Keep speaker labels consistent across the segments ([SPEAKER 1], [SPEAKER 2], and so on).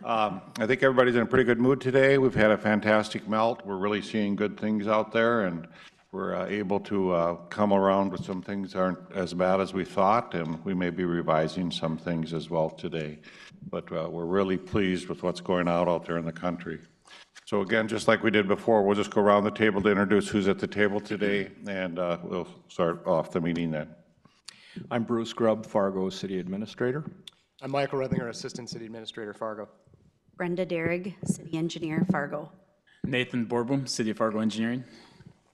[SPEAKER 1] I think everybody's in a pretty good mood today. We've had a fantastic melt. We're really seeing good things out there, and we're able to come around with some things aren't as bad as we thought, and we may be revising some things as well today. But we're really pleased with what's going on out there in the country. So again, just like we did before, we'll just go around the table to introduce who's at the table today, and we'll start off the meeting then.
[SPEAKER 2] I'm Bruce Grubb, Fargo City Administrator.
[SPEAKER 3] I'm Michael Rethinger, Assistant City Administrator, Fargo.
[SPEAKER 4] Brenda Derrig, City Engineer, Fargo.
[SPEAKER 5] Nathan Borbom, City of Fargo Engineering.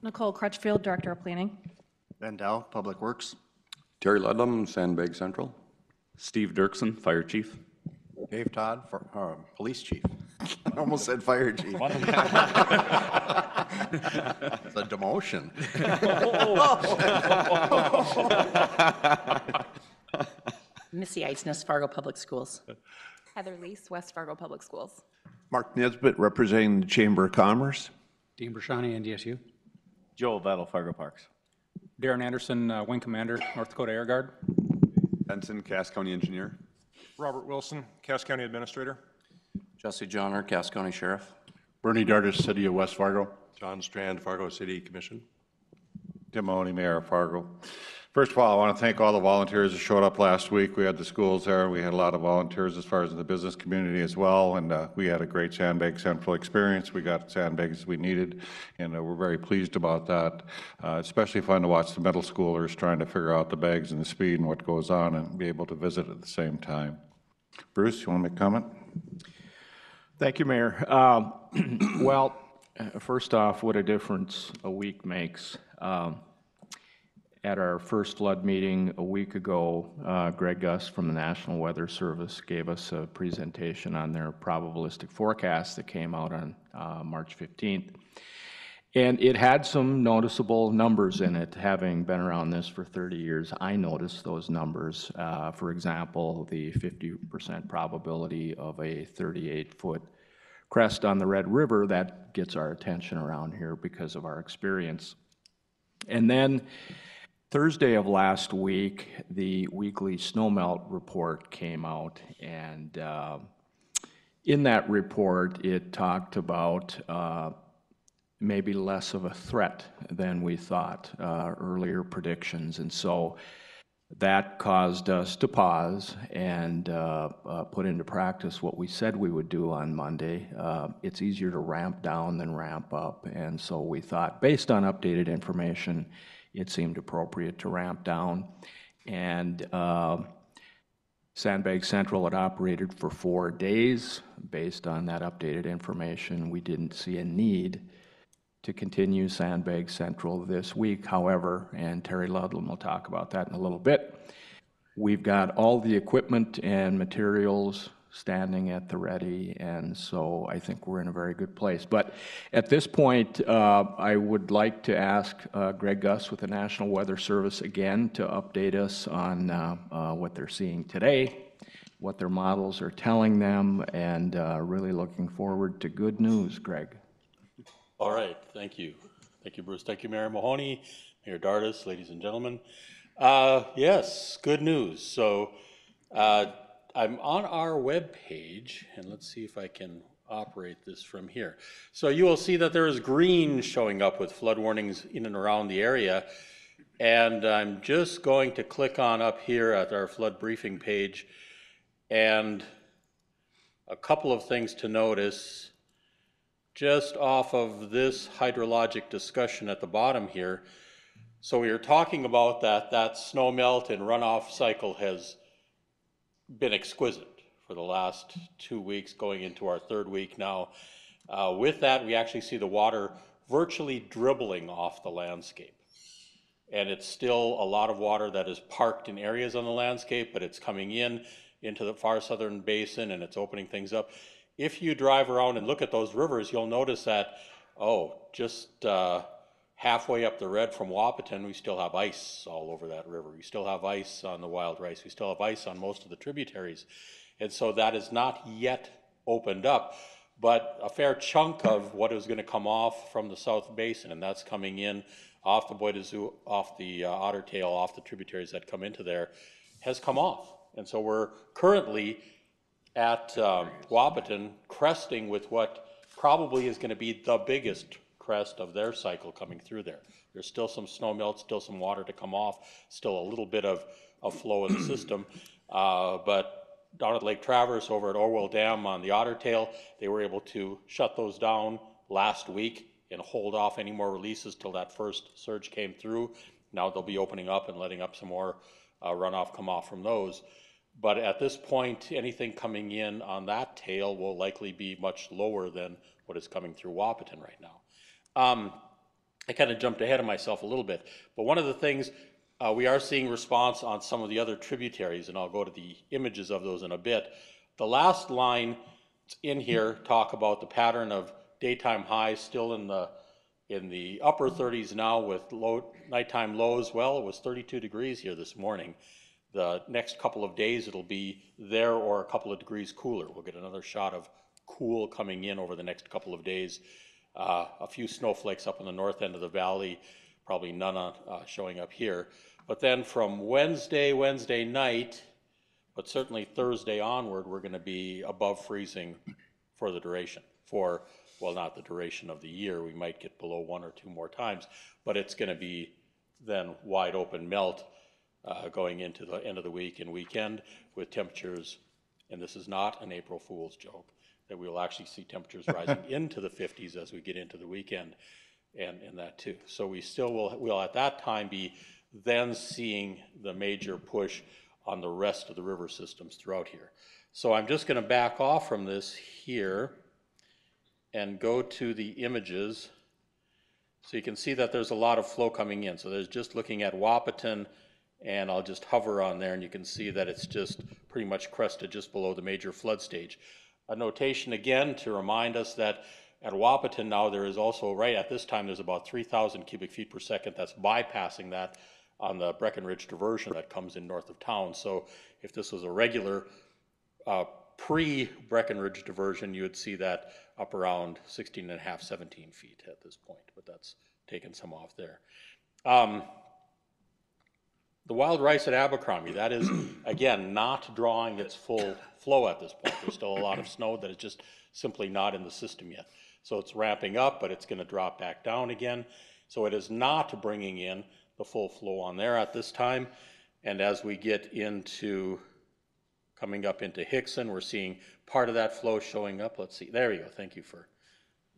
[SPEAKER 6] Nicole Crutchfield, Director of Planning.
[SPEAKER 7] Ben Dow, Public Works.
[SPEAKER 8] Terry Ludlam, Sandbag Central.
[SPEAKER 9] Steve Dirksen, Fire Chief.
[SPEAKER 7] Dave Todd, Police Chief. I almost said Fire Chief. It's a demotion.
[SPEAKER 10] Missy Eisness, Fargo Public Schools.
[SPEAKER 6] Heather Lease, West Fargo Public Schools.
[SPEAKER 11] Mark Nesbitt, representing the Chamber of Commerce.
[SPEAKER 12] Dean Brashani, NDSU.
[SPEAKER 9] Joel Vettel, Fargo Parks.
[SPEAKER 12] Darren Anderson, Wing Commander, North Dakota Air Guard.
[SPEAKER 8] Benson, Cass County Engineer.
[SPEAKER 13] Robert Wilson, Cass County Administrator.
[SPEAKER 14] Jesse Johnner, Cass County Sheriff.
[SPEAKER 15] Bernie Dardis, City of West Fargo.
[SPEAKER 16] John Strand, Fargo City Commission.
[SPEAKER 1] Tim Mahoney, Mayor of Fargo. First of all, I want to thank all the volunteers that showed up last week. We had the schools there. We had a lot of volunteers as far as the business community as well, and we had a great Sandbag Central experience. We got sandbags we needed, and we're very pleased about that. Especially fun to watch the middle schoolers trying to figure out the bags and the speed and what goes on and be able to visit at the same time. Bruce, you want to make a comment?
[SPEAKER 2] Thank you, Mayor. Well, first off, what a difference a week makes. At our first flood meeting a week ago, Greg Gus from the National Weather Service gave us a presentation on their probabilistic forecast that came out on March 15th. And it had some noticeable numbers in it. Having been around this for 30 years, I noticed those numbers. For example, the 50% probability of a 38-foot crest on the Red River. That gets our attention around here because of our experience. And then Thursday of last week, the weekly snowmelt report came out, and in that report, it talked about maybe less of a threat than we thought, earlier predictions. And so that caused us to pause and put into practice what we said we would do on Monday. It's easier to ramp down than ramp up, and so we thought, based on updated information, it seemed appropriate to ramp down. And Sandbag Central had operated for 4 days. Based on that updated information, we didn't see a need to continue Sandbag Central this week. However, and Terry Ludlam will talk about that in a little bit, we've got all the equipment and materials standing at the ready, and so I think we're in a very good place. But at this point, I would like to ask Greg Gus with the National Weather Service again to update us on what they're seeing today, what their models are telling them, and really looking forward to good news. Greg.
[SPEAKER 16] All right, thank you. Thank you, Bruce. Thank you, Mayor Mahoney, Mayor Dardis, ladies and gentlemen. Yes, good news. So I'm on our web page, and let's see if I can operate this from here. So you will see that there is green showing up with flood warnings in and around the area, and I'm just going to click on up here at our flood briefing page, and a couple of things to notice just off of this hydrologic discussion at the bottom here. So we are talking about that snow melt and runoff cycle has been exquisite for the last 2 weeks, going into our 3rd week now. With that, we actually see the water virtually dribbling off the landscape. And it's still a lot of water that is parked in areas on the landscape, but it's coming into the far southern basin, and it's opening things up. If you drive around and look at those rivers, you'll notice that, just halfway up the red from Wahpeton, we still have ice all over that river. We still have ice on the Wild Rice. We still have ice on most of the tributaries. And so that is not yet opened up, but a fair chunk of what is going to come off from the South Basin, and that's coming in off the Bois de Zoo, off the Otter Tail, off the tributaries that come into there, has come off. And so we're currently at Wapaton, cresting with what probably is going to be the biggest crest of their cycle coming through there. There's still some snow melt, still some water to come off, still a little bit of flow in the system. But down at Lake Traverse, over at Orwell Dam on the Otter Tail, they were able to shut those down last week and hold off any more releases till that first surge came through. Now they'll be opening up and letting up some more runoff come off from those. But at this point, anything coming in on that tail will likely be much lower than what is coming through Wapaton right now. I kind of jumped ahead of myself a little bit, but one of the things we are seeing response on some of the other tributaries, and I'll go to the images of those in a bit. The last line in here talk about the pattern of daytime highs still in the upper 30s now with nighttime lows. Well, it was 32 degrees here this morning. The next couple of days it'll be there or a couple of degrees cooler. We'll get another shot of cool coming in over the next couple of days. A few snowflakes up in the north end of the valley, probably none showing up here. But then from Wednesday night, but certainly Thursday onward, we're going to be above freezing for the duration. For, well, not the duration of the year. We might get below 1 or 2 more times, but it's going to be then wide open melt going into the end of the week and weekend with temperatures, and this is not an April Fool's joke, that we will actually see temperatures rising into the 50s as we get into the weekend and that too. So we still will at that time be then seeing the major push on the rest of the river systems throughout here. So I'm just going to back off from this here and go to the images. So you can see that there's a lot of flow coming in. So there's just looking at Wapaton, and I'll just hover on there and you can see that it's just pretty much crested just below the major flood stage. A notation again to remind us that at Wapaton now there is also, right at this time, there's about 3,000 cubic feet per second that's bypassing that on the Breckenridge diversion that comes in north of town. So if this was a regular pre-Breckenridge diversion, you would see that up around 16 and a half, 17 feet at this point, but that's taken some off there. The wild rice at Abercrombie, that is, again, not drawing its full flow at this point. There's still a lot of snow that is just simply not in the system yet. So it's ramping up, but it's going to drop back down again. So it is not bringing in the full flow on there at this time. And as we get into coming up into Hickson, we're seeing part of that flow showing up. Let's see, there we go. Thank you for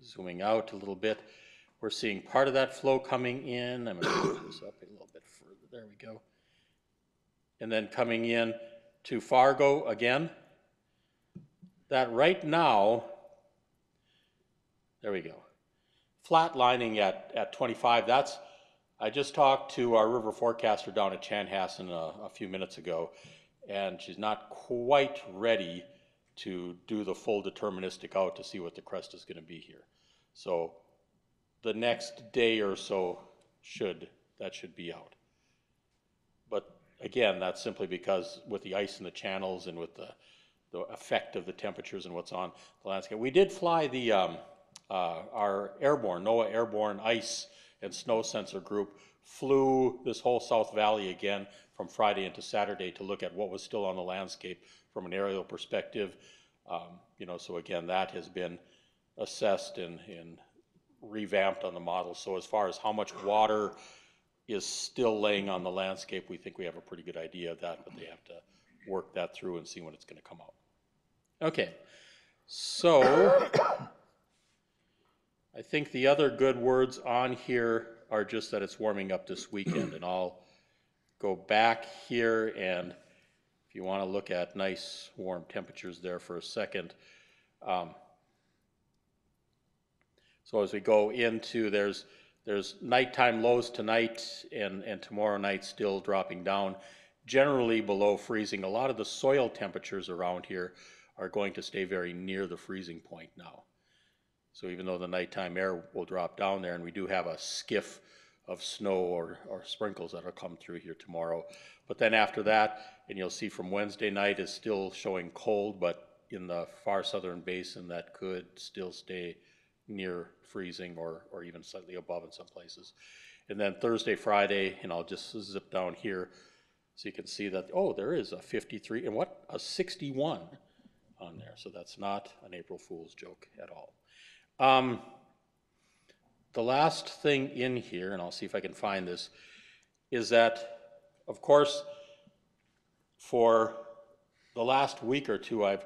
[SPEAKER 16] zooming out a little bit. We're seeing part of that flow coming in. I'm going to move this up a little bit further. There we go. And then coming in to Fargo again. That right now, there we go. Flatlining at 25, that's, I just talked to our river forecaster down at Chanhassen a few minutes ago, and she's not quite ready to do the full deterministic out to see what the crest is going to be here. So the next day or so should be out. But again, that's simply because with the ice in the channels and with the effect of the temperatures and what's on the landscape. We did fly the our airborne, NOAA airborne ice and snow sensor group flew this whole South Valley again from Friday into Saturday to look at what was still on the landscape from an aerial perspective. You know, so again, that has been assessed and revamped on the model. So as far as how much water is still laying on the landscape, we think we have a pretty good idea of that, but they have to work that through and see when it's going to come out. Okay, so I think the other good words on here are just that it's warming up this weekend, and I'll go back here, and if you want to look at nice warm temperatures there for a second. So as we go into, there's nighttime lows tonight and tomorrow night still dropping down, generally below freezing. A lot of the soil temperatures around here are going to stay very near the freezing point now. So even though the nighttime air will drop down there, and we do have a skiff of snow or sprinkles that will come through here tomorrow. But then after that, and you'll see from Wednesday night is still showing cold, but in the far southern basin that could still stay near freezing or even slightly above in some places. And then Thursday, Friday, and I'll just zip down here so you can see that, oh, there is a 53 and a 61 on there. So that's not an April Fool's joke at all. The last thing in here, and I'll see if I can find this, is that, of course, for the last week or two, I've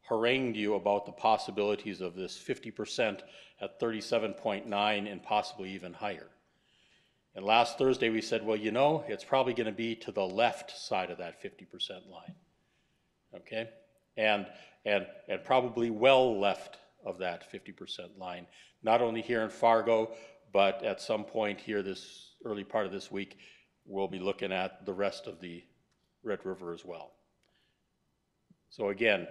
[SPEAKER 16] harangued you about the possibilities of this 50% at 37.9 and possibly even higher. And last Thursday we said, well, you know, it's probably going to be to the left side of that 50% line, okay? And probably well left of that 50% line, not only here in Fargo, but at some point here this early part of this week, we'll be looking at the rest of the Red River as well. So again,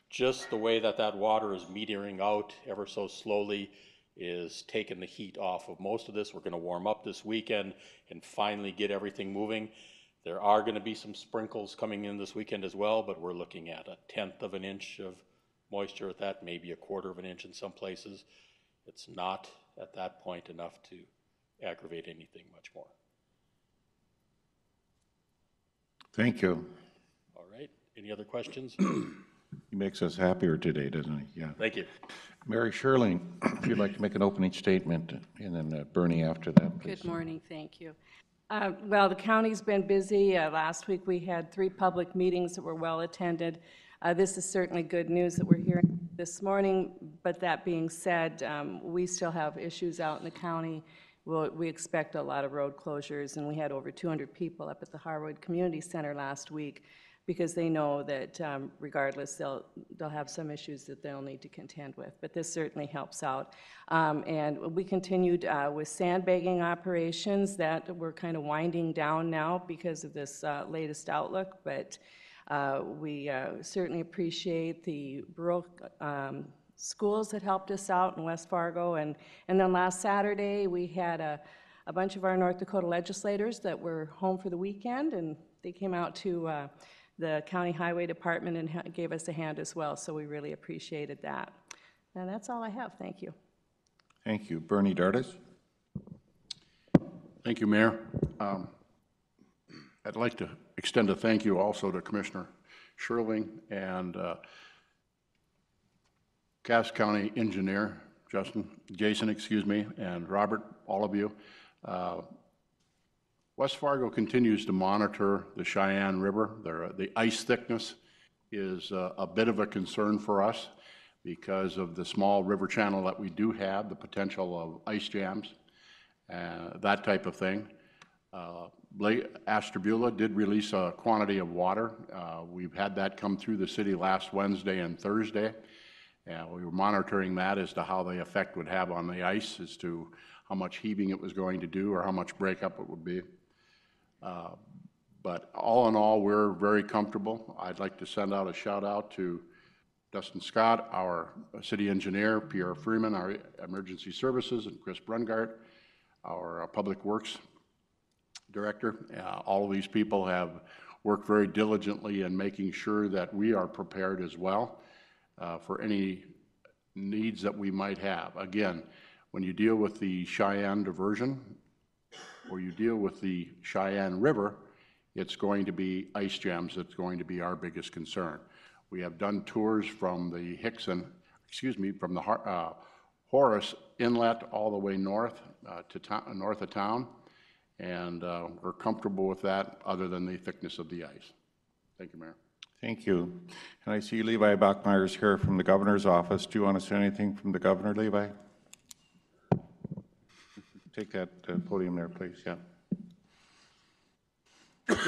[SPEAKER 16] just the way that that water is metering out ever so slowly is taking the heat off of most of this. We're going to warm up this weekend and finally get everything moving. There are going to be some sprinkles coming in this weekend as well, but we're looking at 1/10 of an inch of moisture at that, maybe 1/4 of an inch in some places. It's not at that point enough to aggravate anything much more.
[SPEAKER 1] Thank you.
[SPEAKER 16] All right, any other questions?
[SPEAKER 1] He makes us happier today, doesn't he? Yeah.
[SPEAKER 16] Thank you.
[SPEAKER 1] Mary Sherling, if you'd like to make an opening statement, and then Bernie after that, please.
[SPEAKER 17] Good morning, thank you. Well, the county's been busy. Last week we had 3 public meetings that were well attended. This is certainly good news that we're hearing this morning, but that being said, we still have issues out in the county. We expect a lot of road closures, and we had over 200 people up at the Harwood Community Center last week because they know that regardless, they'll have some issues that they'll need to contend with. But this certainly helps out. And we continued with sandbagging operations that we're kind of winding down now because of this latest outlook. But we certainly appreciate the rural schools that helped us out in West Fargo. And then last Saturday, we had a bunch of our North Dakota legislators that were home for the weekend, and they came out to the County Highway Department and gave us a hand as well, so we really appreciated that. And that's all I have. Thank you.
[SPEAKER 1] Thank you. Bernie Dardis.
[SPEAKER 15] Thank you, Mayor. I'd like to extend a thank you also to Commissioner Sherling and Cass County Engineer Jason, excuse me, and Robert, all of you. West Fargo continues to monitor the Cheyenne River. The ice thickness is a bit of a concern for us because of the small river channel that we do have, the potential of ice jams, that type of thing. Ashtabula did release a quantity of water. We've had that come through the city last Wednesday and Thursday. We were monitoring that as to how the effect would have on the ice, as to how much heaving it was going to do or how much breakup it would be. But all in all, we're very comfortable. I'd like to send out a shout out to Dustin Scott, our city engineer, Pierre Freeman, our emergency services, and Chris Brungart, our public works director. All of these people have worked very diligently in making sure that we are prepared as well for any needs that we might have. Again, when you deal with the Cheyenne diversion or you deal with the Cheyenne River, it's going to be ice jams that's going to be our biggest concern. We have done tours from the from the Horace Inlet all the way north north of town, and we're comfortable with that other than the thickness of the ice. Thank you, Mayor.
[SPEAKER 1] Thank you. And I see Levi Bachmeyer's here from the governor's office. Do you want to say anything from the governor, Levi? Take that podium there, please. Yeah.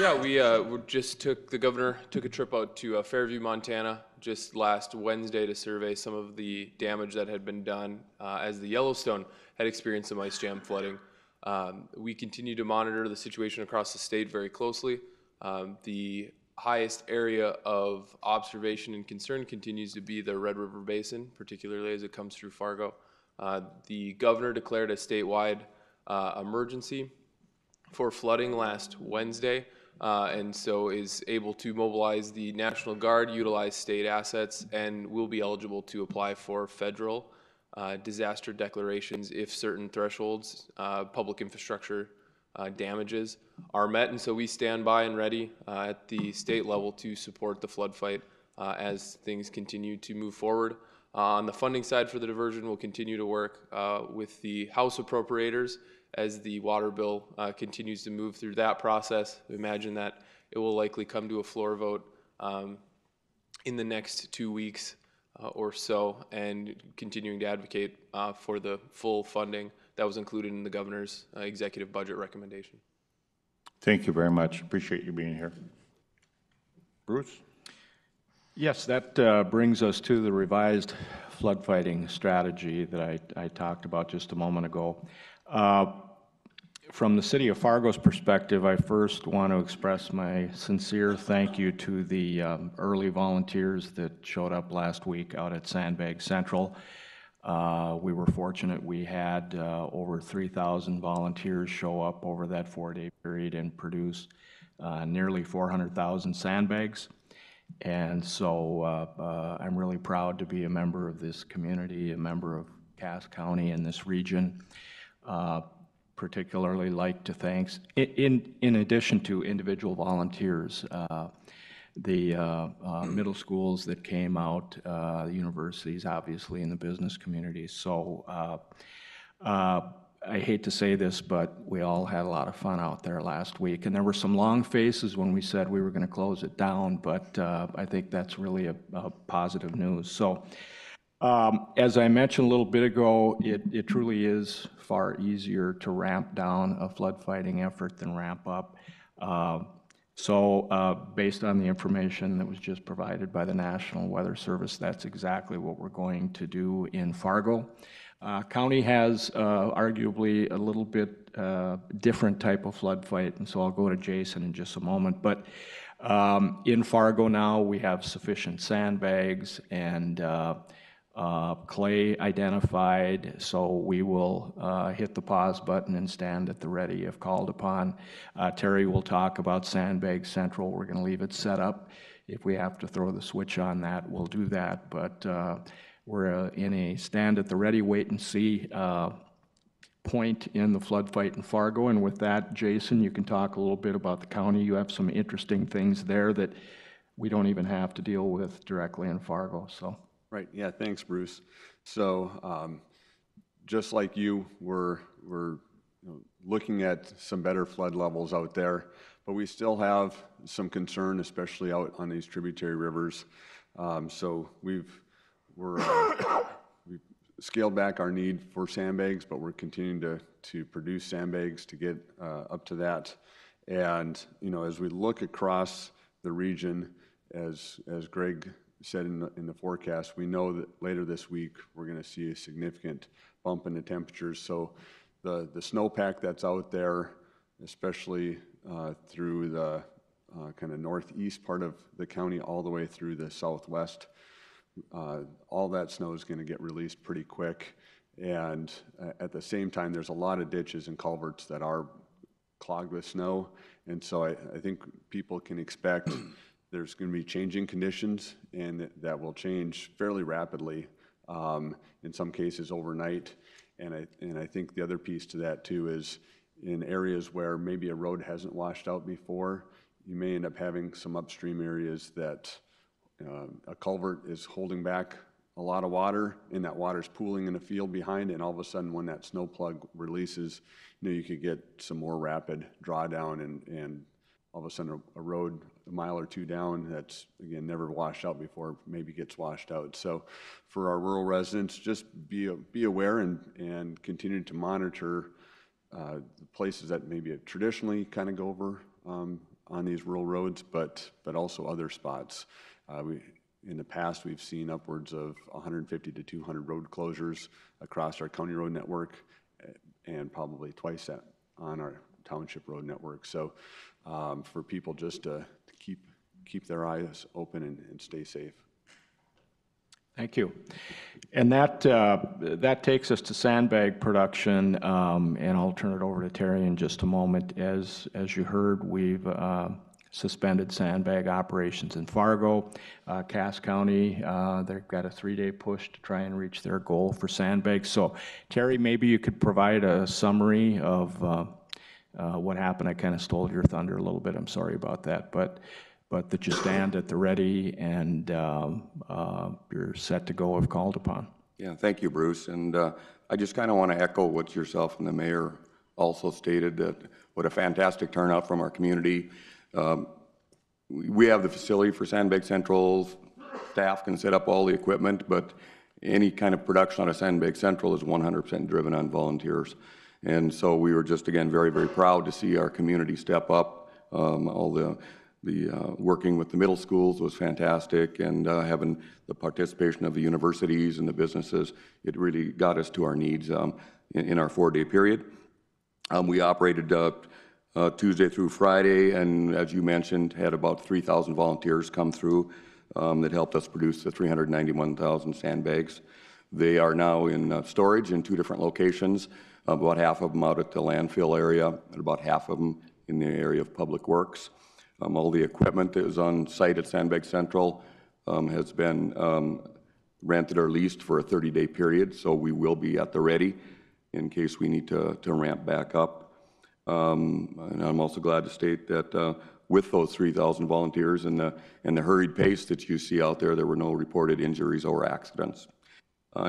[SPEAKER 18] Yeah, we the governor took a trip out to Fairview, Montana, just last Wednesday to survey some of the damage that had been done as the Yellowstone had experienced some ice jam flooding. We continue to monitor the situation across the state very closely. The highest area of observation and concern continues to be the Red River Basin, particularly as it comes through Fargo. The governor declared a statewide emergency for flooding last Wednesday, and so is able to mobilize the National Guard, utilize state assets, and will be eligible to apply for federal disaster declarations if certain thresholds, public infrastructure damages are met. And so we stand by and ready at the state level to support the flood fight as things continue to move forward. On the funding side for the diversion, we'll continue to work with the House appropriators as the water bill continues to move through that process. We imagine that it will likely come to a floor vote in the next 2 weeks or so, and continuing to advocate for the full funding that was included in the governor's executive budget recommendation.
[SPEAKER 1] Thank you very much. Appreciate you being here. Bruce?
[SPEAKER 2] Yes, that brings us to the revised flood fighting strategy that I talked about just a moment ago. From the City of Fargo's perspective, I first want to express my sincere thank you to the early volunteers that showed up last week out at Sandbag Central. We were fortunate. We had over 3,000 volunteers show up over that 4-day period and produce nearly 400,000 sandbags. And so I'm really proud to be a member of this community, a member of Cass County and this region. Particularly like to thank, in addition to individual volunteers, the middle schools that came out, the universities, obviously, and the business community. So I hate to say this, but we all had a lot of fun out there last week. And there were some long faces when we said we were going to close it down, but I think that's really a positive news. So as I mentioned a little bit ago, it truly is far easier to ramp down a flood fighting effort than ramp up. So based on the information that was just provided by the National Weather Service, that's exactly what we're going to do in Fargo. County has arguably a little bit different type of flood fight, and so I'll go to Jason in just a moment. But in Fargo now, we have sufficient sandbags and clay identified, so we will hit the pause button and stand at the ready if called upon. Terry will talk about Sandbag Central. We're going to leave it set up. If we have to throw the switch on that, we'll do that. But we're in a stand at the ready, wait and see point in the flood fight in Fargo. And with that, Jason, you can talk a little bit about the county. You have some interesting things there that we don't even have to deal with directly in Fargo. So.
[SPEAKER 8] Right. Yeah. Thanks, Bruce. So, just like you, we're looking at some better flood levels out there, but we still have some concern, especially out on these tributary rivers. So we've scaled back our need for sandbags, but we're continuing to produce sandbags to get up to that. And as we look across the region, as Greg said in the forecast, we know that later this week we're going to see a significant bump in the temperatures. So the snowpack that's out there, especially through the kind of northeast part of the county all the way through the southwest, all that snow is going to get released pretty quick. And at the same time, there's a lot of ditches and culverts that are clogged with snow. And so I think people can expect there's going to be changing conditions, and that will change fairly rapidly, in some cases overnight. And I think the other piece to that too is in areas where maybe a road hasn't washed out before, you may end up having some upstream areas that a culvert is holding back a lot of water, and that water's pooling in a field behind, and all of a sudden when that snow plug releases, you could get some more rapid drawdown, and all of a sudden a road a mile or two down that's, again, never washed out before, maybe gets washed out. So for our rural residents, just be aware and continue to monitor the places that maybe traditionally kind of go over on these rural roads, but also other spots. In the past, we've seen upwards of 150 to 200 road closures across our county road network, and probably twice that on our township road network. So for people just to keep their eyes open and stay safe.
[SPEAKER 2] Thank you. And that takes us to sandbag production, and I'll turn it over to Terry in just a moment. As you heard, we've suspended sandbag operations in Fargo. Cass County, they've got a 3-day push to try and reach their goal for sandbags. So Terry, maybe you could provide a summary of what happened. I kind of stole your thunder a little bit. I'm sorry about that. But but that you stand at the ready and you're set to go if called upon.
[SPEAKER 19] Yeah, thank you, Bruce. And I just kind of want to echo what yourself and the mayor also stated, that what a fantastic turnout from our community. We have the facility for Sandbag Central. Staff can set up all the equipment, but any kind of production out of Sandbag Central is 100% driven on volunteers. And so we were just, again, very, very proud to see our community step up. All the working with the middle schools was fantastic, and having the participation of the universities and the businesses, it really got us to our needs in our 4-day period. We operated Tuesday through Friday, and as you mentioned, had about 3,000 volunteers come through that helped us produce the 391,000 sandbags. They are now in storage in 2 different locations, about half of them out at the landfill area, and about half of them in the area of Public Works. All the equipment that is on site at Sandbag Central has been rented or leased for a 30-day period, so we will be at the ready in case we need to ramp back up. And I'm also glad to state that with those 3,000 volunteers and the hurried pace that you see out there, there were no reported injuries or accidents.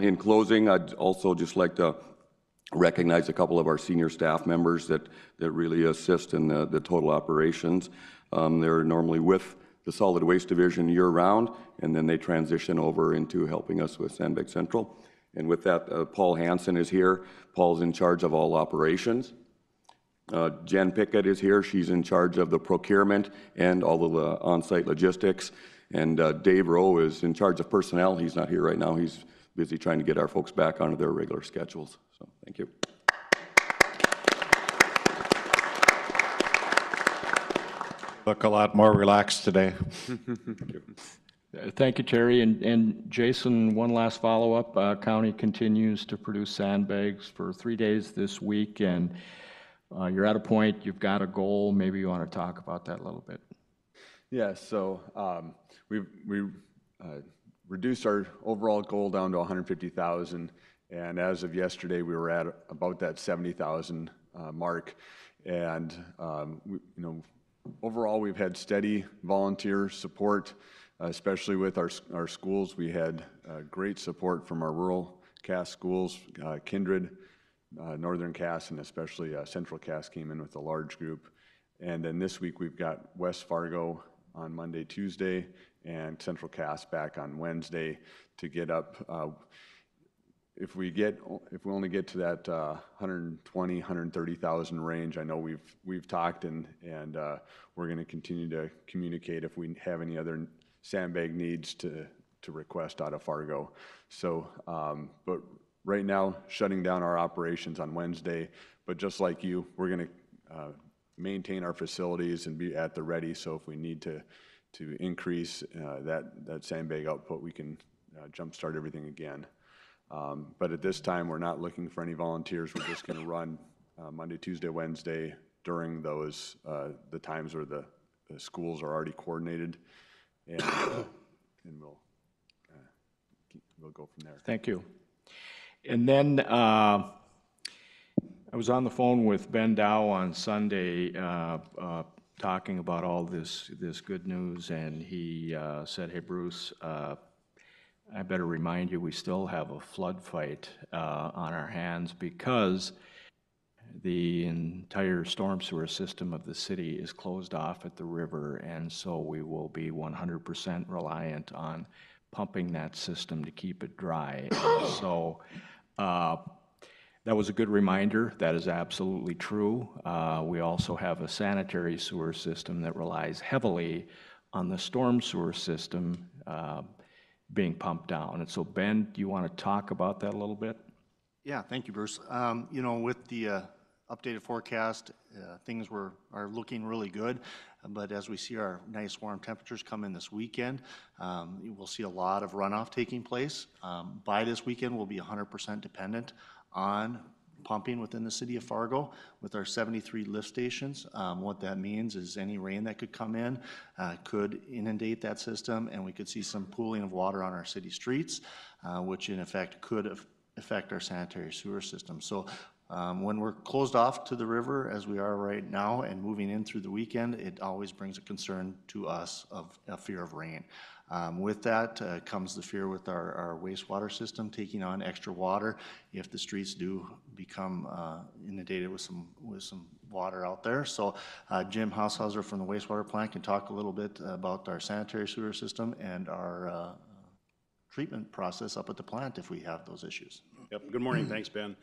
[SPEAKER 19] In closing, I'd also just like to recognize a couple of our senior staff members that really assist in the total operations. They're normally with the Solid Waste Division year-round, and then they transition over into helping us with Sandbag Central. And with that, Paul Hansen is here. Paul's in charge of all operations. Jen Pickett is here. She's in charge of the procurement and all of the on-site logistics. And Dave Rowe is in charge of personnel. He's not here right now. He's busy trying to get our folks back onto their regular schedules. So thank you.
[SPEAKER 1] Look a lot more relaxed today.
[SPEAKER 2] Thank you, Terry. And Jason, one last follow-up. County continues to produce sandbags for 3 days this week, and you're at a point, you've got a goal. Maybe you want to talk about that a little bit.
[SPEAKER 8] Yeah, so we reduced our overall goal down to 150,000, and as of yesterday, we were at about that 70,000 mark. And overall, we've had steady volunteer support, especially with our schools. We had great support from our rural Cass schools, Kindred, Northern Cass, and especially Central Cass came in with a large group. And then this week we've got West Fargo on Monday, Tuesday, and Central Cass back on Wednesday to get up. If we only get to that 120, 130,000 range, I know we've talked and we're going to continue to communicate if we have any other sandbag needs to request out of Fargo. So, but right now, shutting down our operations on Wednesday, but just like you, we're going to maintain our facilities and be at the ready. So if we need to increase that sandbag output, we can jumpstart everything again. But at this time, we're not looking for any volunteers. We're just going to run Monday, Tuesday, Wednesday during those the times where the schools are already coordinated, and we'll go from there.
[SPEAKER 2] Thank you. And then I was on the phone with Ben Dow on Sunday talking about all this good news, and he said, "Hey, Bruce, I better remind you we still have a flood fight on our hands because the entire storm sewer system of the city is closed off at the river, and so we will be 100% reliant on pumping that system to keep it dry." And so that was a good reminder. That is absolutely true. We also have a sanitary sewer system that relies heavily on the storm sewer system being pumped down. And so, Ben, do you want to talk about that a little bit?
[SPEAKER 20] Yeah, thank you, Bruce. With the updated forecast, things are looking really good. But as we see our nice warm temperatures come in this weekend, we'll see a lot of runoff taking place. By this weekend, we'll be 100% dependent on pumping within the city of Fargo with our 73 lift stations. What that means is any rain that could come in could inundate that system, and we could see some pooling of water on our city streets, which in effect could affect our sanitary sewer system. So When we're closed off to the river, as we are right now, and moving in through the weekend, it always brings a concern to us of a fear of rain. With that comes the fear with our wastewater system taking on extra water if the streets do become inundated with some water out there. So Jim Haushauser from the wastewater plant can talk a little bit about our sanitary sewer system and our treatment process up at the plant if we have those issues.
[SPEAKER 21] Yep. Good morning. Thanks, Ben.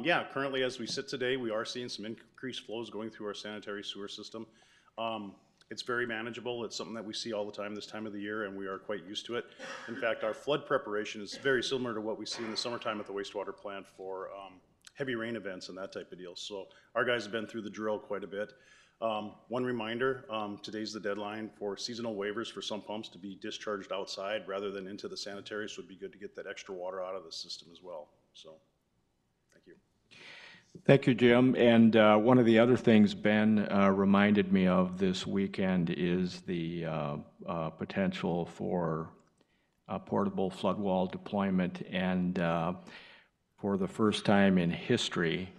[SPEAKER 21] Yeah, currently as we sit today, we are seeing some increased flows going through our sanitary sewer system. It's very manageable. It's something that we see all the time this time of the year, and we are quite used to it. In fact, our flood preparation is very similar to what we see in the summertime at the wastewater plant for heavy rain events and that type of deal. So our guys have been through the drill quite a bit. One reminder, today's the deadline for seasonal waivers for some pumps to be discharged outside rather than into the sanitary, so it'd be good to get that extra water out of the system as well. So, thank you.
[SPEAKER 2] Thank you, Jim. And one of the other things Ben reminded me of this weekend is the potential for portable flood wall deployment. And for the first time in history,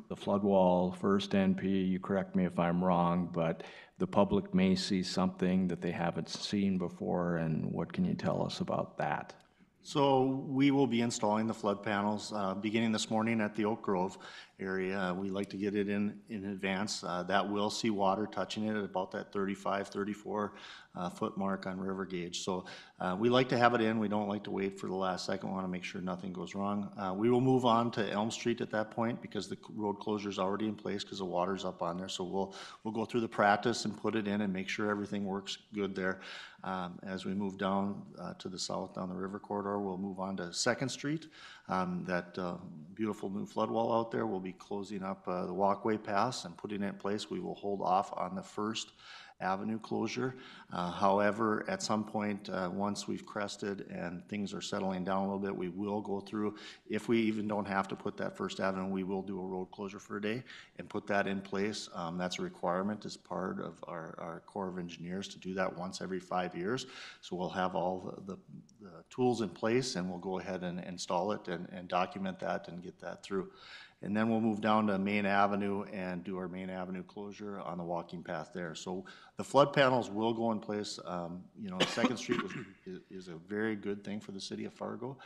[SPEAKER 2] the flood wall, first NP, you correct me if I'm wrong, but the public may see something that they haven't seen before. And what can you tell us about that?
[SPEAKER 20] So we will be installing the flood panels beginning this morning at the Oak Grove area. We like to get it in advance. That will see water touching it at about that 35, 34 foot mark on river gauge. So we like to have it in. We don't like to wait for the last second. We want to make sure nothing goes wrong. We will move on to Elm Street at that point because the road closure is already in place because the water's up on there. So we'll go through the practice and put it in and make sure everything works good there. As we move down to the south down the river corridor, we'll move on to 2nd Street. That beautiful new flood wall out there, we'll be closing up the walkway pass and putting it in place. We will hold off on the 1st Avenue closure. However, at some point, once we've crested and things are settling down a little bit, we will go through. If we even don't have to put that 1st Avenue, we will do a road closure for a day and put that in place. That's a requirement as part of our Corps of Engineers to do that once every 5 years. So we'll have all the tools in place and we'll go ahead and install it and document that and get that through. And then we'll move down to Main Avenue and do our Main Avenue closure on the walking path there. So the flood panels will go in place. You know, 2nd Street is a very good thing for the city of Fargo.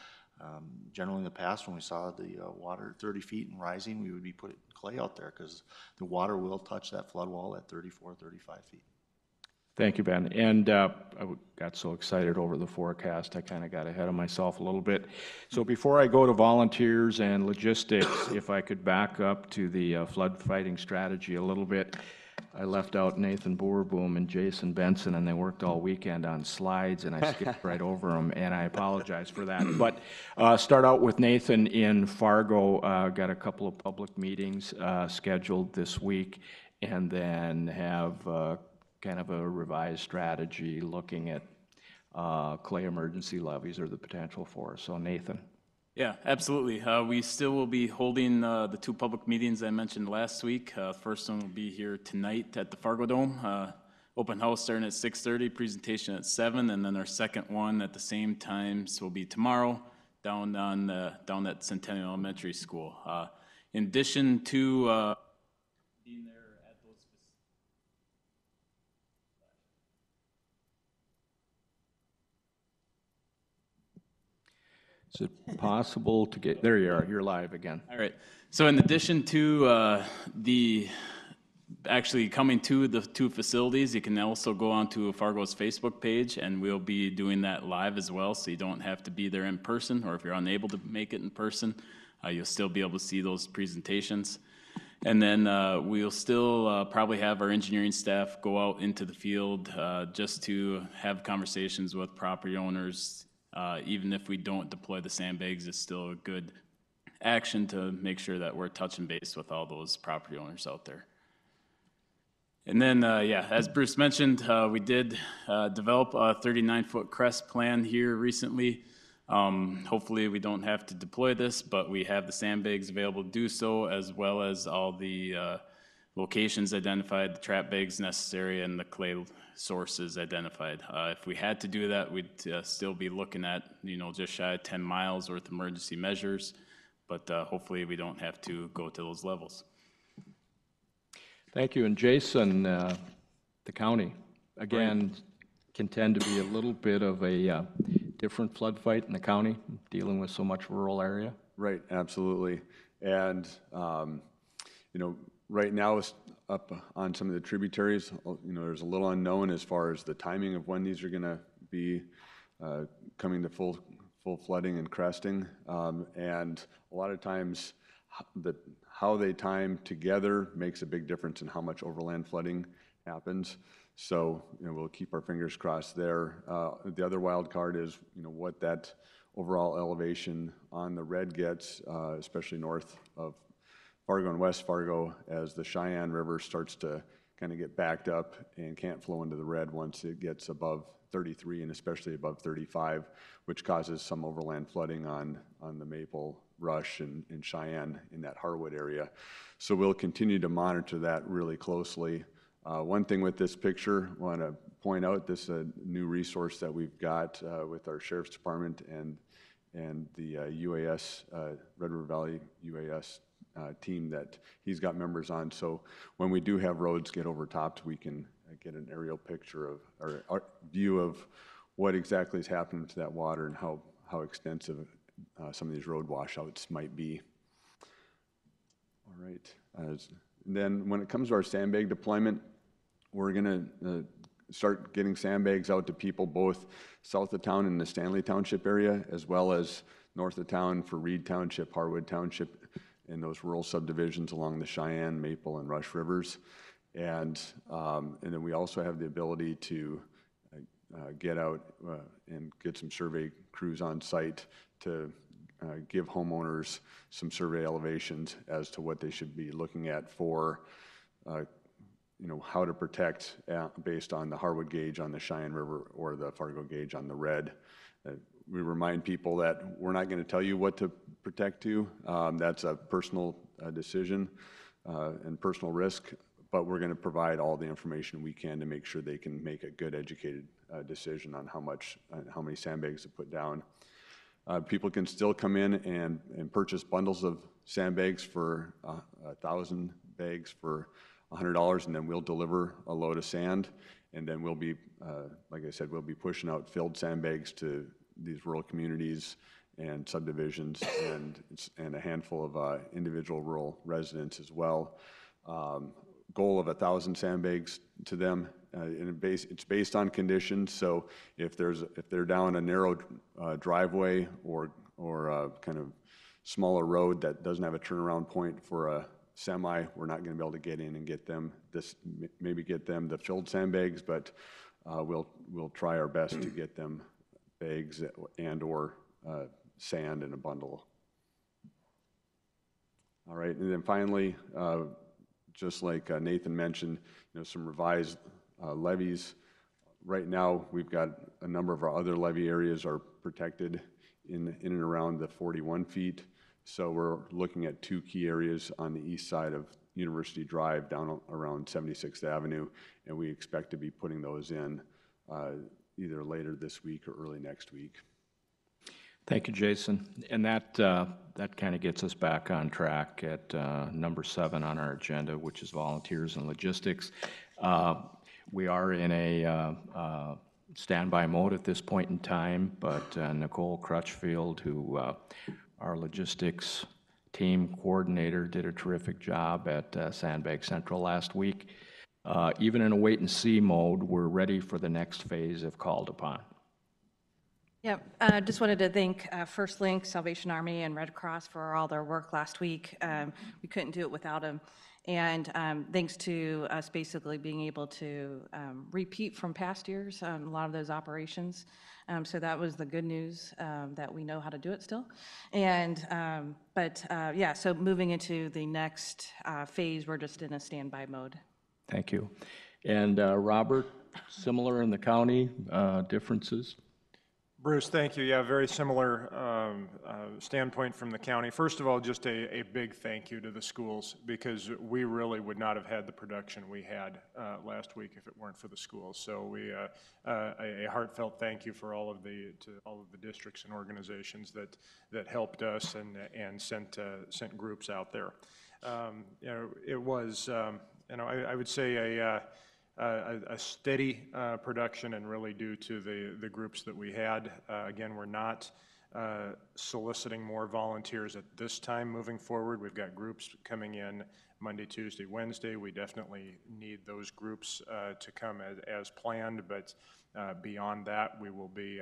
[SPEAKER 20] Generally in the past, when we saw the water 30 feet and rising, we would be putting clay out there because the water will touch that flood wall at 34, 35 feet.
[SPEAKER 2] Thank you, Ben. And I got so excited over the forecast, I kind of got ahead of myself a little bit. So before I go to volunteers and logistics, if I could back up to the flood fighting strategy a little bit. I left out Nathan Boerboom and Jason Benson, and they worked all weekend on slides, and I skipped right over them, and I apologize for that. But start out with Nathan in Fargo. Got a couple of public meetings scheduled this week, and then have kind of a revised strategy looking at clay emergency levies or the potential for. So Nathan.
[SPEAKER 5] Yeah, absolutely. We still will be holding the 2 public meetings I mentioned last week. First one will be here tonight at the Fargo Dome. Open house starting at 6:30, presentation at 7, and then our second one at the same time will be tomorrow down at Centennial Elementary School. In addition to being there,
[SPEAKER 2] is it possible to get, there you are, you're live again.
[SPEAKER 5] All right. So in addition to actually coming to the 2 facilities, you can also go onto Fargo's Facebook page, and we'll be doing that live as well, so you don't have to be there in person, or if you're unable to make it in person, you'll still be able to see those presentations. And then we'll still probably have our engineering staff go out into the field just to have conversations with property owners. Even if we don't deploy the sandbags, it's still a good action to make sure that we're touching base with all those property owners out there. And then, yeah, as Bruce mentioned, we did develop a 39-foot crest plan here recently. Hopefully we don't have to deploy this, but we have the sandbags available to do so, as well as all the locations identified, the trap bags necessary, and the clay sources identified. If we had to do that, we'd still be looking at, you know, just shy of 10 miles worth of emergency measures. but hopefully we don't have to go to those levels.
[SPEAKER 2] Thank you. And Jason, the county, again, can tend to be a little bit of a different flood fight in the county, dealing with so much rural area.
[SPEAKER 8] Right, absolutely. And, right now it's up on some of the tributaries. There's a little unknown as far as the timing of when these are going to be coming to full flooding and cresting. And a lot of times how they time together makes a big difference in how much overland flooding happens. So, we'll keep our fingers crossed there. The other wild card is, what that overall elevation on the red gets, especially north of Fargo and West Fargo, as the Cheyenne River starts to kind of get backed up and can't flow into the red once it gets above 33 and especially above 35, which causes some overland flooding on the Maple, Rush, and Cheyenne in that Harwood area. So we'll continue to monitor that really closely. One thing with this picture, I want to point out this new resource that we've got with our Sheriff's Department and the UAS, Red River Valley UAS team that he's got members on. So when we do have roads get overtopped, we can get an aerial picture of, or view of what exactly is happening to that water and how extensive some of these road washouts might be. All right. Then when it comes to our sandbag deployment, we're going to start getting sandbags out to people both south of town in the Stanley Township area, as well as north of town for Reed Township, Harwood Township, and those rural subdivisions along the Cheyenne, Maple, and Rush rivers. And then we also have the ability to get out and get some survey crews on site to give homeowners some survey elevations as to what they should be looking at for how to protect based on the Harwood gauge on the Cheyenne River or the Fargo gauge on the red. We remind people that we're not going to tell you what to protect to. That's a personal decision and personal risk, but we're going to provide all the information we can to make sure they can make a good educated decision on how many sandbags to put down. People can still come in and purchase bundles of sandbags for 1,000 bags for $100, and then we'll deliver a load of sand, and then we'll be, like I said, we'll be pushing out filled sandbags to these rural communities and subdivisions and a handful of individual rural residents as well. Goal of 1,000 sandbags to them. It's based on conditions. So if they're down a narrow driveway or kind of smaller road that doesn't have a turnaround point for a semi, we're not going to be able to get in and get them maybe get them the filled sandbags, but we'll try our best to get them bags and/or sand in a bundle. All right, and then finally, just like Nathan mentioned, some revised levees. Right now, we've got a number of our other levee areas are protected in and around the 41 feet. So we're looking at two key areas on the east side of University Drive down around 76th Avenue, and we expect to be putting those in either later this week or early next week.
[SPEAKER 2] Thank you, Jason. And that kind of gets us back on track at number 7 on our agenda, which is volunteers and logistics. We are in a standby mode at this point in time, but Nicole Crutchfield, who our logistics team coordinator, did a terrific job at Sandbag Central last week. Even in a wait-and-see mode, we're ready for the next phase if called upon.
[SPEAKER 6] Yep, just wanted to thank First Link, Salvation Army, and Red Cross for all their work last week. We couldn't do it without them. And thanks to us basically being able to repeat from past years a lot of those operations. So that was the good news, that we know how to do it still. And, yeah, so moving into the next phase, we're just in a standby mode.
[SPEAKER 2] Thank you. And Robert, similar in the county, differences?
[SPEAKER 13] Bruce, thank you. Yeah, very similar standpoint from the county. First of all, just a big thank you to the schools, because we really would not have had the production we had last week if it weren't for the schools. So we a heartfelt thank you for all of the districts and organizations that helped us and sent groups out there. You know, it was you know, I would say a steady production, and really due to the groups that we had. Again, we're not soliciting more volunteers at this time moving forward. We've got groups coming in Monday, Tuesday, Wednesday. We definitely need those groups to come as planned, but beyond that, we will be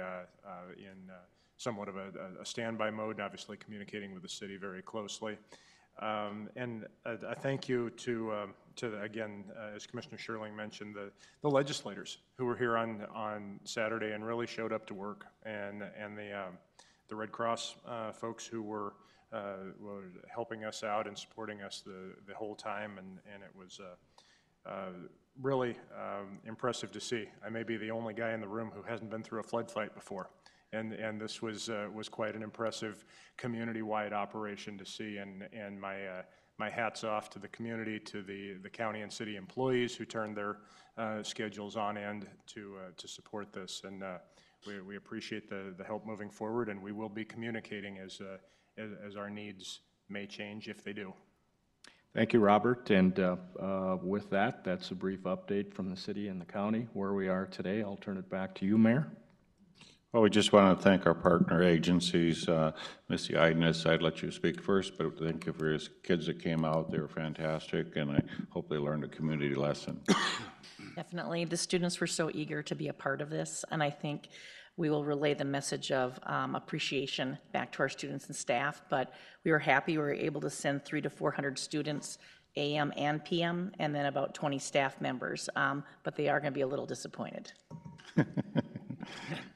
[SPEAKER 13] in somewhat of a standby mode, obviously communicating with the city very closely. And a thank you to again, as Commissioner Sherling mentioned, the legislators who were here on Saturday and really showed up to work, and the Red Cross folks who were helping us out and supporting us the whole time, and it was really impressive to see. I may be the only guy in the room who hasn't been through a flood fight before. And this was quite an impressive community-wide operation to see, and my hat's off to the community, to the county and city employees who turned their schedules on end to support this, and we appreciate the help moving forward, and we will be communicating as our needs may change if they do.
[SPEAKER 2] Thank you, Robert, and with that, that's a brief update from the city and the county where we are today. I'll turn it back to you, Mayor.
[SPEAKER 1] Well, we just want to thank our partner agencies. Missy Idness, I'd let you speak first, but thank you for his kids that came out. They were fantastic, and I hope they learned a community lesson.
[SPEAKER 10] Definitely. The students were so eager to be a part of this, and I think we will relay the message of appreciation back to our students and staff, but we were happy we were able to send 300 to 400 students AM and PM, and then about 20 staff members, but they are going to be a little disappointed.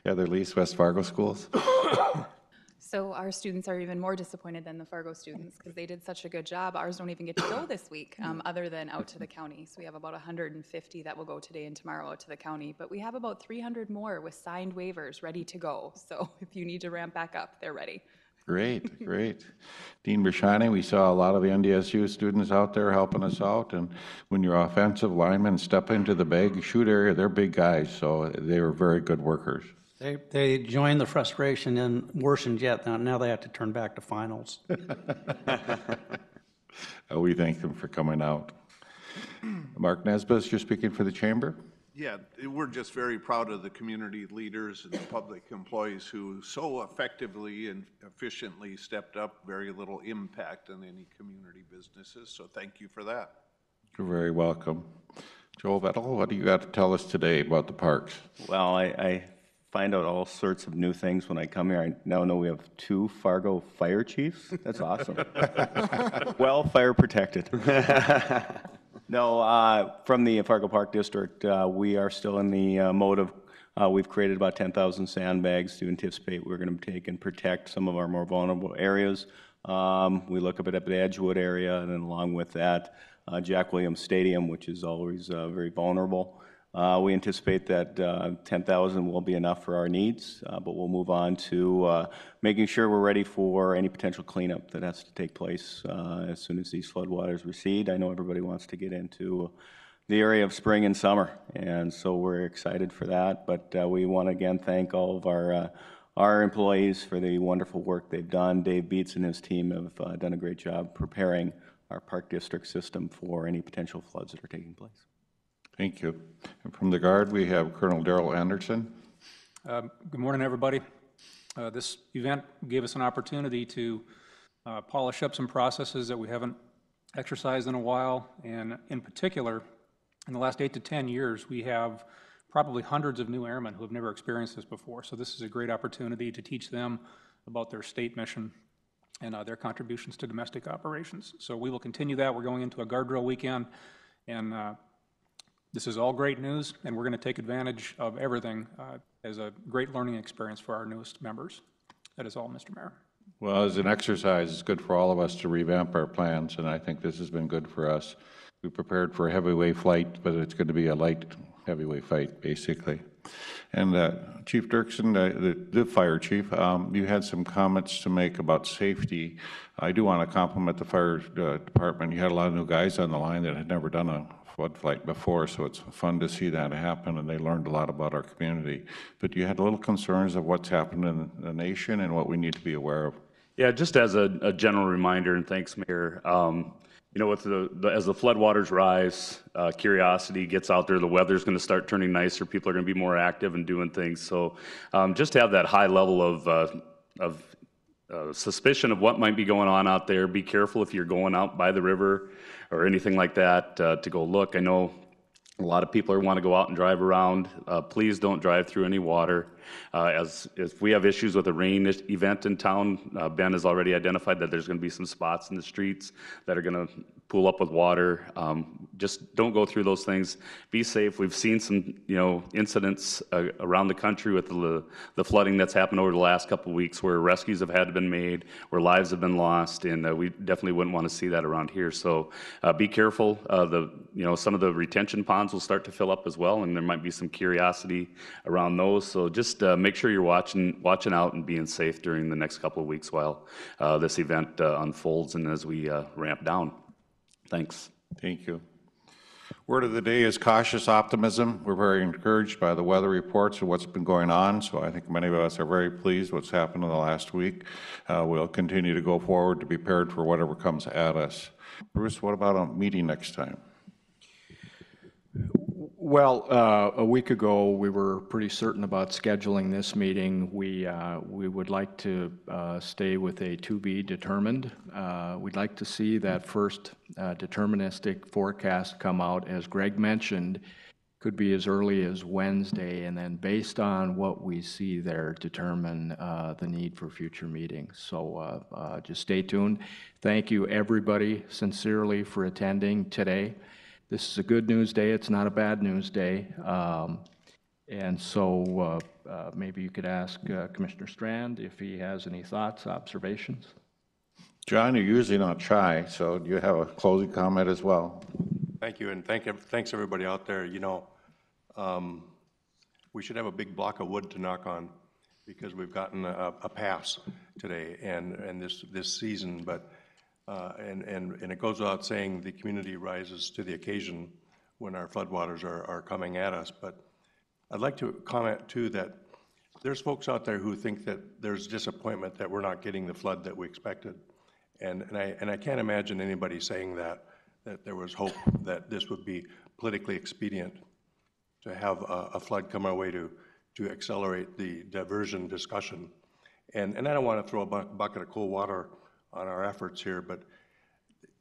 [SPEAKER 1] Yeah, they're East West Fargo schools.
[SPEAKER 3] So our students are even more disappointed than the Fargo students because they did such a good job. Ours don't even get to go this week, other than out to the county. So we have about 150 that will go today and tomorrow out to the county. But we have about 300 more with signed waivers ready to go. So if you need to ramp back up, they're ready.
[SPEAKER 1] Great, great. Dean Brashani, we saw a lot of the NDSU students out there helping us out, and when your offensive linemen step into the big shoot area, they're big guys, so they were very good workers.
[SPEAKER 22] They joined the frustration and worsened yet. Now they have to turn back to finals.
[SPEAKER 1] We thank them for coming out. Mark Nesbitt, you're speaking for the chamber?
[SPEAKER 11] Yeah, we're just very proud of the community leaders and the public employees who so effectively and efficiently stepped up, very little impact on any community businesses, so thank you for that.
[SPEAKER 1] You're very welcome. Joel Vettel, what do you got to tell us today about the parks?
[SPEAKER 9] Well, I find out all sorts of new things when I come here. I now know we have 2 Fargo fire chiefs. That's awesome. Well, fire protected. No, from the Fargo Park District, we are still in the mode of, we've created about 10,000 sandbags to anticipate we're going to take and protect some of our more vulnerable areas. We look up at the Edgewood area, and then along with that, Jack Williams Stadium, which is always very vulnerable. We anticipate that 10,000 will be enough for our needs, but we'll move on to making sure we're ready for any potential cleanup that has to take place as soon as these floodwaters recede. I know everybody wants to get into the area of spring and summer, and so we're excited for that. But we want to again thank all of our employees for the wonderful work they've done. Dave Beets and his team have done a great job preparing our park district system for any potential floods that are taking place.
[SPEAKER 1] Thank you. And from the Guard, we have Colonel Darrell Anderson.
[SPEAKER 12] Good morning, everybody. This event gave us an opportunity to polish up some processes that we haven't exercised in a while, and in particular, in the last 8 to 10 years, we have probably hundreds of new airmen who have never experienced this before. So this is a great opportunity to teach them about their state mission and their contributions to domestic operations. So we will continue that. We're going into a guard drill weekend, and this is all great news, and we're going to take advantage of everything as a great learning experience for our newest members. That is all, Mr. Mayor.
[SPEAKER 1] Well, as an exercise, it's good for all of us to revamp our plans, and I think this has been good for us. We prepared for a heavyweight flight, but it's going to be a light heavyweight fight, basically. And Chief Dirksen, the fire chief, you had some comments to make about safety. I do want to compliment the fire department. You had a lot of new guys on the line that had never done a flood fight before, so it's fun to see that happen, and they learned a lot about our community. But you had a little concerns of what's happened in the nation and what we need to be aware of.
[SPEAKER 4] Yeah, just as a general reminder, and thanks, Mayor. You know, with as the floodwaters rise, curiosity gets out there. The weather's going to start turning nicer. People are going to be more active and doing things. So, just have that high level of suspicion of what might be going on out there. Be careful if you're going out by the river or anything like that to go look. I know a lot of people want to go out and drive around. Please don't drive through any water. As if we have issues with a rain event in town, Ben has already identified that there's going to be some spots in the streets that are going to pool up with water. Just don't go through those things. Be safe. We've seen some, incidents around the country with the flooding that's happened over the last couple of weeks, where rescues have had to been made, where lives have been lost, and we definitely wouldn't want to see that around here. So be careful. Some of the retention ponds will start to fill up as well, and there might be some curiosity around those. So just make sure you're watching out and being safe during the next couple of weeks while this event unfolds and as we ramp down. Thanks.
[SPEAKER 1] Thank you. Word of the day is cautious optimism. We're very encouraged by the weather reports and what's been going on, so I think many of us are very pleased what's happened in the last week. We'll continue to go forward to be prepared for whatever comes at us. Bruce, what about a meeting next time?
[SPEAKER 2] Well, a week ago, we were pretty certain about scheduling this meeting. We would like to stay with a to be determined. We'd like to see that first deterministic forecast come out, as Greg mentioned, could be as early as Wednesday, and then based on what we see there, determine the need for future meetings. So just stay tuned. Thank you, everybody, sincerely for attending today. This is a good news day. It's not a bad news day. And so maybe you could ask Commissioner Strand if he has any thoughts, observations.
[SPEAKER 1] John, you're usually not shy, so do you have a closing comment as well?
[SPEAKER 7] Thank you, and thanks everybody out there. We should have a big block of wood to knock on because we've gotten a pass today and this season, but and it goes without saying the community rises to the occasion when our floodwaters are coming at us. But I'd like to comment too that there's folks out there who think that there's disappointment that we're not getting the flood that we expected, and I can't imagine anybody saying that there was hope that this would be politically expedient to have a flood come our way to accelerate the diversion discussion. And I don't want to throw a bucket of cold water on our efforts here, but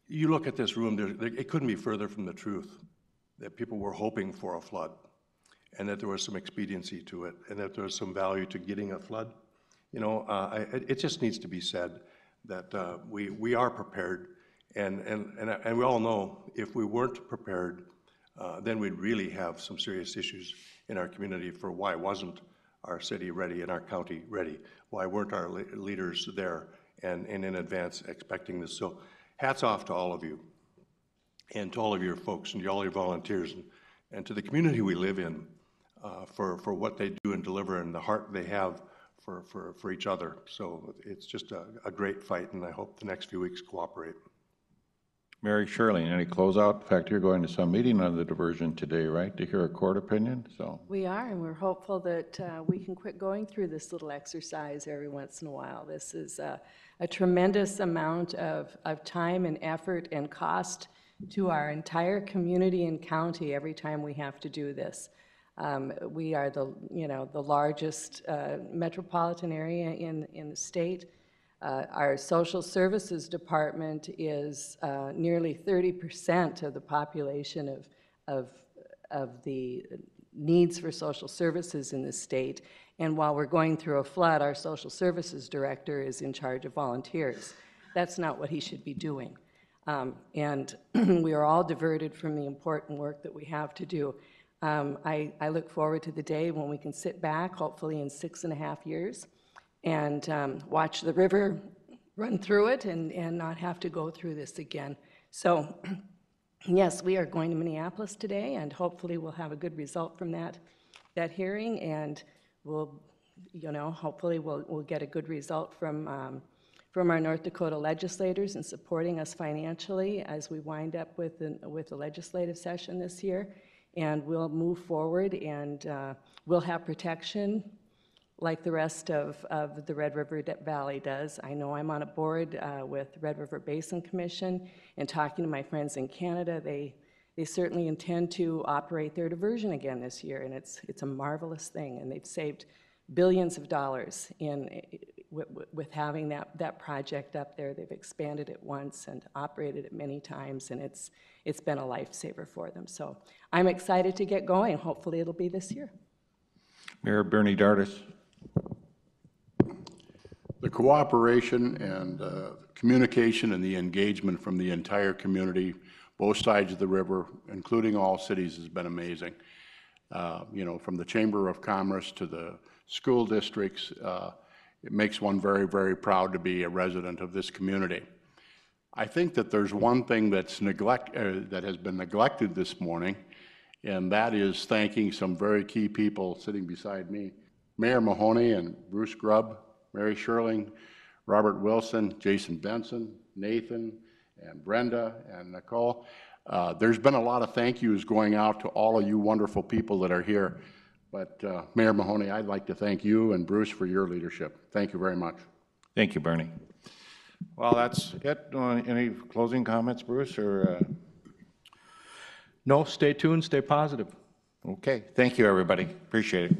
[SPEAKER 7] you look at this room, it couldn't be further from the truth that people were hoping for a flood and that there was some expediency to it and that there was some value to getting a flood. It just needs to be said that we are prepared, and we all know if we weren't prepared, then we'd really have some serious issues in our community for why wasn't our city ready and our county ready? Why weren't our leaders there and in advance expecting this? So hats off to all of you and to all of your folks and to all your volunteers and to the community we live in for what they do and deliver and the heart they have for each other. So it's just a great fight, and I hope the next few weeks cooperate.
[SPEAKER 1] Mary Shirley, any closeout? In fact, you're going to some meeting on the diversion today, right, to hear a court opinion? So
[SPEAKER 17] we are, and we're hopeful that we can quit going through this little exercise every once in a while. This is a tremendous amount of time and effort and cost to our entire community and county every time we have to do this. We are the largest metropolitan area in the state. Our social services department is nearly 30% of the population of the needs for social services in the state. And while we're going through a flood, our social services director is in charge of volunteers. That's not what he should be doing. And we are all diverted from the important work that we have to do. I look forward to the day when we can sit back, hopefully in 6.5 years, and watch the river run through it and not have to go through this again. So yes, we are going to Minneapolis today, and hopefully we'll have a good result from that. that hearing, and we'll, hopefully we'll get a good result from our North Dakota legislators in supporting us financially as we wind up with the legislative session this year. And we'll move forward, and we'll have protection like the rest of the Red River Valley does. I know I'm on a board with Red River Basin Commission, and talking to my friends in Canada, they certainly intend to operate their diversion again this year, and it's a marvelous thing, and they've saved billions of dollars with having that project up there. They've expanded it once and operated it many times, and it's been a lifesaver for them. So I'm excited to get going. Hopefully it'll be this year.
[SPEAKER 1] Mayor Bernie Dardis.
[SPEAKER 15] The cooperation and communication and the engagement from the entire community, both sides of the river, including all cities, has been amazing. From the Chamber of Commerce to the school districts, it makes one very, very proud to be a resident of this community. I think that there's one thing that has been neglected this morning, and that is thanking some very key people sitting beside me. Mayor Mahoney and Bruce Grubb, Mary Sherling, Robert Wilson, Jason Benson, Nathan, and Brenda, and Nicole. There's been a lot of thank yous going out to all of you wonderful people that are here. But Mayor Mahoney, I'd like to thank you and Bruce for your leadership. Thank you very much.
[SPEAKER 1] Thank you, Bernie. Well, that's it. Any closing comments, Bruce? Or
[SPEAKER 2] No, stay tuned, stay positive.
[SPEAKER 1] Okay. Thank you, everybody. Appreciate it.